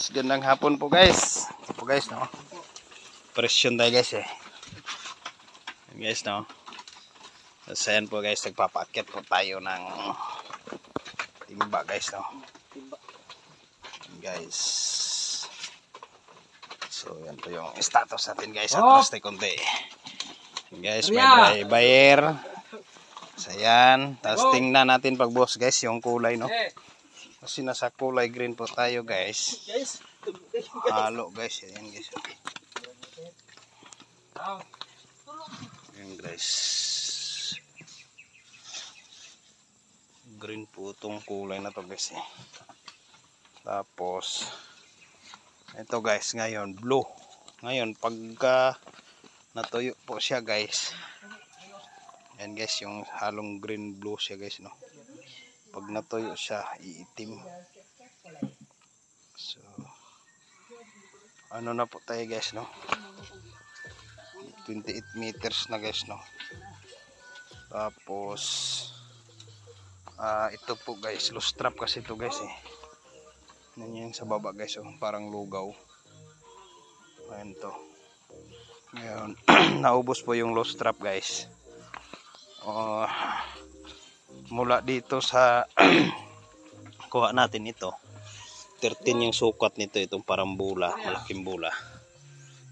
guys, gandang hapon po guys. Ito po guys, no. Presyon tayo guys eh. Yan guys, no. So yan po guys, nagpapaakyat po tayo ng timba guys, no. Yan guys. So yan po yung status natin guys. Atras tayo konti. Yan guys, may buyer. So yan. Tapos tingnan natin pag boss guys, yung kulay, no. Kasi nasa kulay green po tayo guys. Halo guys. Yan guys. Yan guys. Green po itong kulay na to guys eh. Tapos ito guys ngayon blue. Ngayon pagka natuyo po siya guys. Yan guys yung halong green blue siya guys, no. Pag natuyo siya, iitim. So, ano na po tayo guys, no? 28 meters na guys, no? Tapos, ito po guys, loose trap kasi ito guys eh. Yan yung sa baba guys, oh, parang lugaw. Ayan to. Ngayon, naubos po yung loose trap guys. Mula dito sa kuha natin ito 13 yung sukat nito, itong parang bula, malaking bula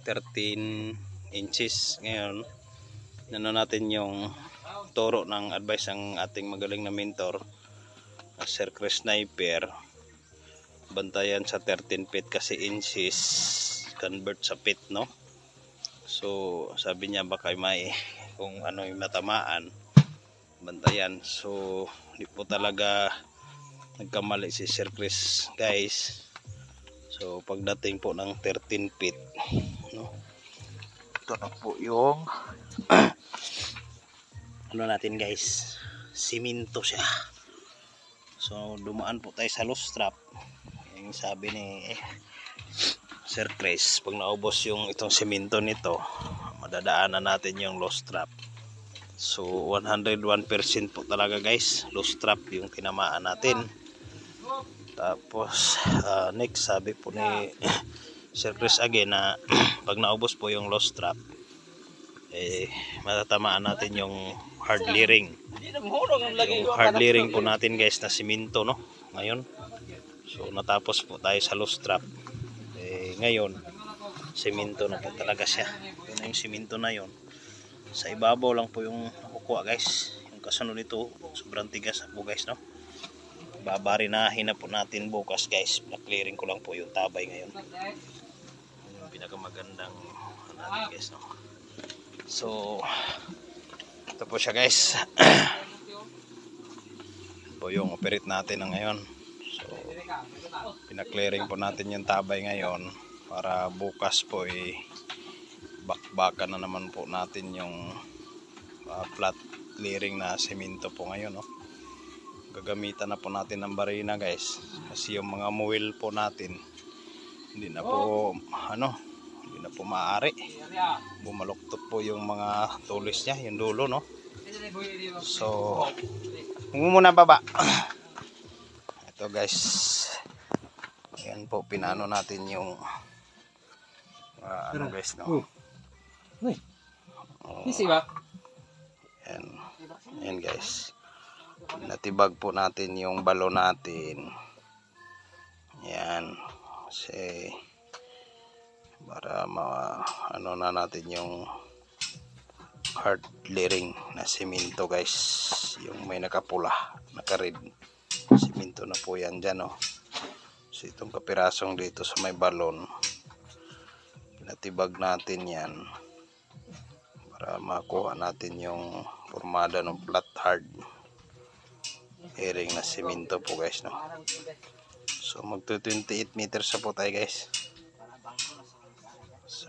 13 inches. Ngayon nano natin yung turo ng advice ng ating magaling na mentor Sir Chris Sniper, bantayan sa 13 feet kasi inches convert sa feet, no. So sabi niya baka may kung ano yung matamaan, bantayan. So hindi po talaga nagkamali si Sir Chris guys. So pagdating po ng 13 feet, no, ito na po yung ano natin guys, simento siya. So dumaan po tayo sa loose trap. Yung sabi ni Sir Chris, pag naubos yung itong simento nito, madadaanan natin yung loose trap. So 101% po talaga guys, loose trap yung tinamaan natin. Tapos next sabi po ni Sir Chris again na pag naubos po yung loose trap, matatamaan natin yung hard leering. Yung hard leering po natin guys na simento, no, ngayon. So natapos po tayo sa loose trap. Ngayon simento na po talaga siya. Yun na yung simento na yun. Sa ibabaw lang po yung nakukuha guys. Yung kasunod nito sobrang tigas po guys, no. Babarinahin na po natin bukas guys. Na-clearing ko lang po yung tabay ngayon. Yung pinakamagandang natin guys, no. So ito po siya guys. Ito po yung operate natin na ngayon. So pina-clearing po natin yung tabay ngayon para bukas po bakbakan na naman po natin yung flat clearing na semento po ngayon, no. Gagamitan na po natin ng barina guys kasi yung mga muwil po natin hindi na po hindi na po maaari, bumaluktot po yung mga tulis niya, yung dulo, no. So muna baba. Ito guys, ayan po, pinano natin yung ano guys, no. Yan guys, natibag po natin yung balon natin. Yan kasi para ano na natin yung hard leering na simento guys, yung may nakapula, naka-red simento na po yan dyan, no. So itong kapirasong dito sa may balon, pinatibag natin yan para makuha natin yung formada ng flat hard bearing na simento po guys, no. So magto 28 meters na po tayo guys. So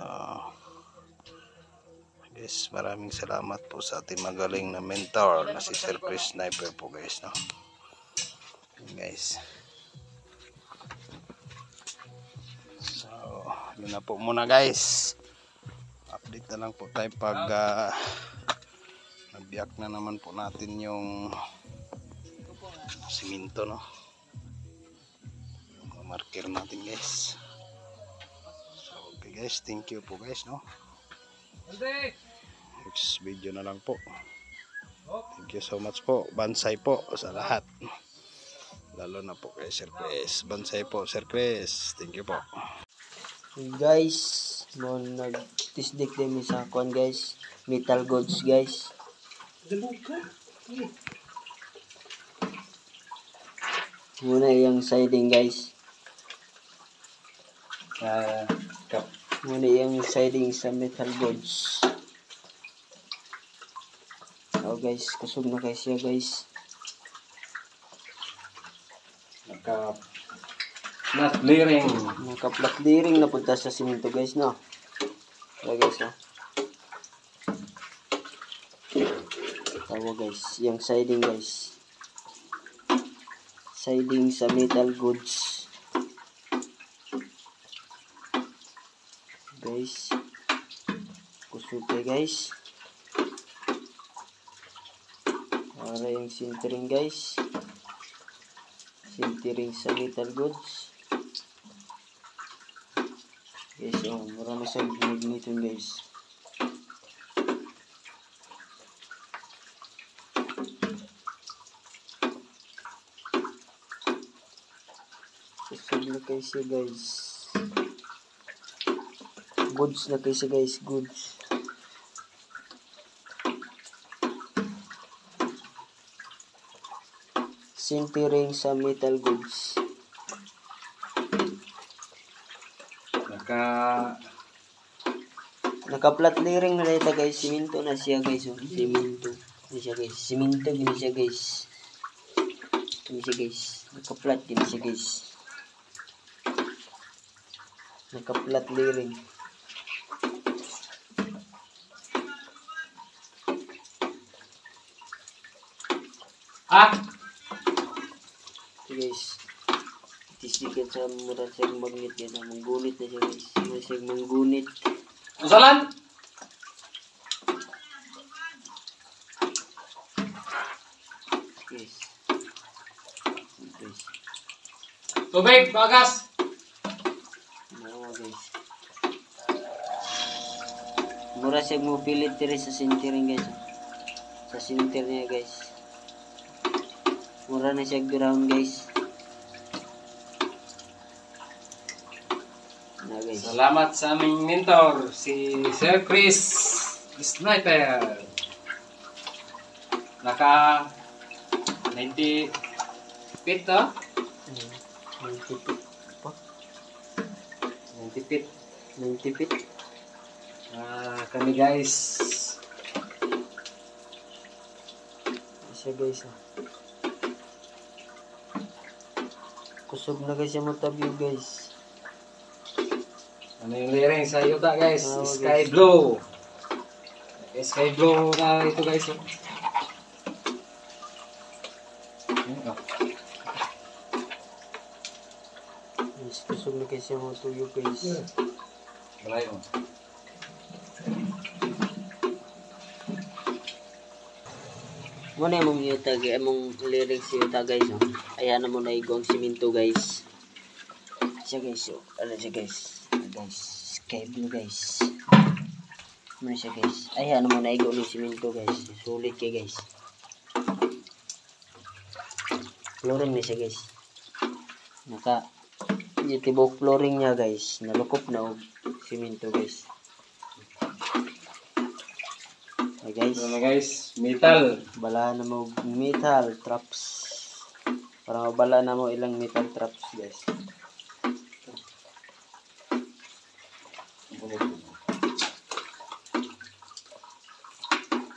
guys, maraming salamat po sa ating magaling na mentor na si Sir Chris Sniper po guys, no. Guys, so yun na po muna guys. Update na lang po tayo pag nabiyak na naman po natin yung simento, no. Marker natin guys. guys, thank you po guys, no. Next video na lang po. Thank you so much po. Bansay po sa lahat. Lalo na po kay Sir Chris. Bansay po, Sir Chris. Thank you po. Guys, mo nag-tisdik din sa kuan guys. Metal goods guys. Muna yung siding guys. Muna yung siding sa metal goods. Oh guys, kusog na kayo siya guys. Naka-flat clearing. Naka-flat clearing na punta sa simento guys, no? Okay guys, no? Tawa guys, yung siding guys. Siding sa metal goods. Guys. Kusog kayo guys. Para yung sintering guys. Sintering sa metal goods. Guys, oh, marami sa nito guys. Kusog na kayo siya guys. Goods na kayo siya guys, goods. Sintering sa metal goods. Naka-flat clearing na dito guys. Simento na siya guys. Oh. Simento na siya guys. Simento gini siya guys. Gini siya guys. Naka-flat gini siya guys. Naka-flat clearing. Guys, tisikat sa mura siya magnet yan. Manggunit na siya guys. Mura siya manggunit. Usalan! Guys. Guys. Tubig, bagas! Mura guys. Mura siya mo pilit tiri sa sintering guys. Sa sinter niya guys. Mura na siya ground guys. Na guys. Salamat sa aming mentor, si Sir Chris Sniper. Naka 90 feet, no? 90 feet. Pa? 90 feet. 90 feet. Kami guys. Siya guys. Kusog na guys yung matabyo guys. Ano yung layering sa yuta guys? Oh, Sky guys. blue. Sky blue na ito guys. Guys, kusog na guys yung matabyo guys. Balay mo. Muna yung yuta guys. Among lyrics yuta guys. Oh. Ayan na muna igong simento guys. Siya guys. Oh. Ano siya guys? Guys. Sky blue guys. Muna siya guys. Ayan na muna igong simento guys. Sulit kayo guys. Flooring na siya guys. Naka tibok flooring niya guys. Nalukop na og simento guys. Okay guys. Ano guys? Metal. Bala na mo metal traps. Para mabala na mo ilang metal traps guys.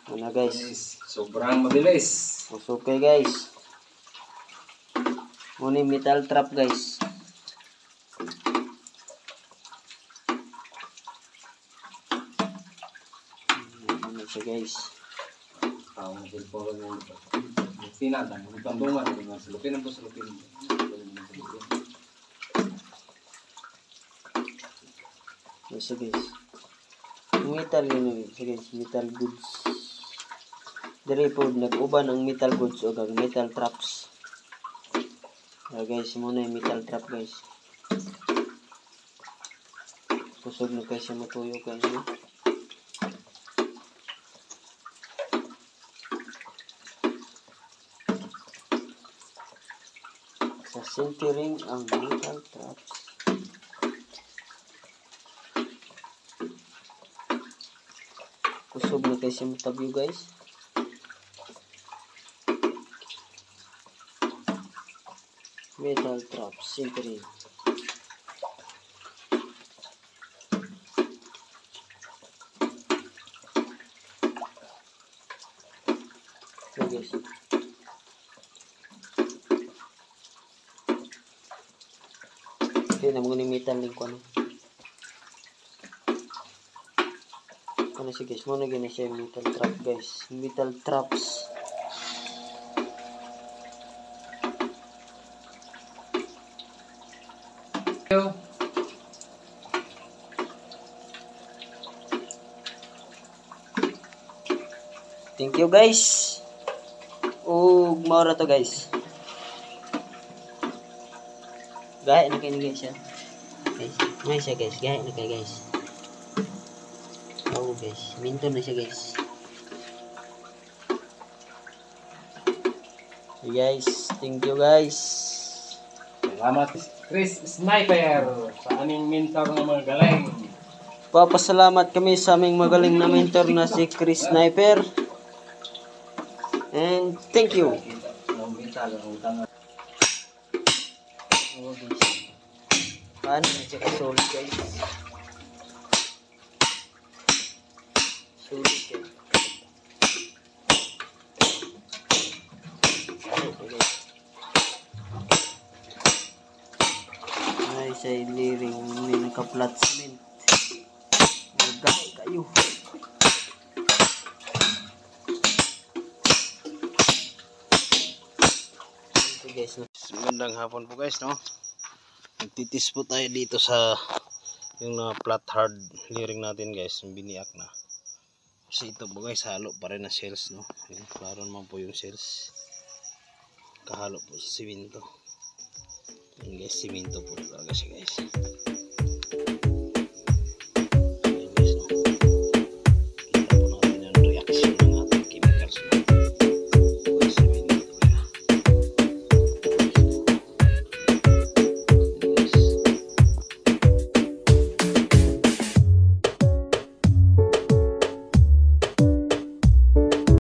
Ano guys? Sobrang mabilis. Okay guys. Muni metal trap guys. Ano siya guys? Ang cellphone mo ito. Tinatang, ang tambungan, salupin po, salupin. So guys, metal yun guys, metal goods. Dari po nag-uban ang metal goods o ang metal traps. Guys, muna yung metal trap guys. Kusog na kayo siya matuyo guys. No? Sa sintering ang metal traps. Kusog na kayo siya matabyo guys. Metal traps, sintering. So guys. Hindi na mga metal link ko ano. Ano siya guys, muna gina siya metal trap guys. Metal traps. Thank you guys. Ug maura to guys. Gaya na kayo guys yan. Guys, may siya guys. Gaya na kayo guys. Oh guys, minto na siya guys. So guys, thank you guys. Salamat Chris Sniper sa aming mentor na magaling. Papasalamat kami sa aming magaling na mentor na si Chris Sniper. And thank you. Oh guys. Paano na siya kasolid guys? Solid guys. Ay, sa iliring may naka-flat cement. Magay kayo. Okay guys, no? Magandang hapon po guys, no? Nagtitis po tayo dito sa yung flat hard liring natin guys, yung biniak na. Kasi ito po guys, halo pa rin na shells, no? Ayan, klaro naman po yung shells. Kahalo po sa simento. Ayan guys, simento po talaga siya guys.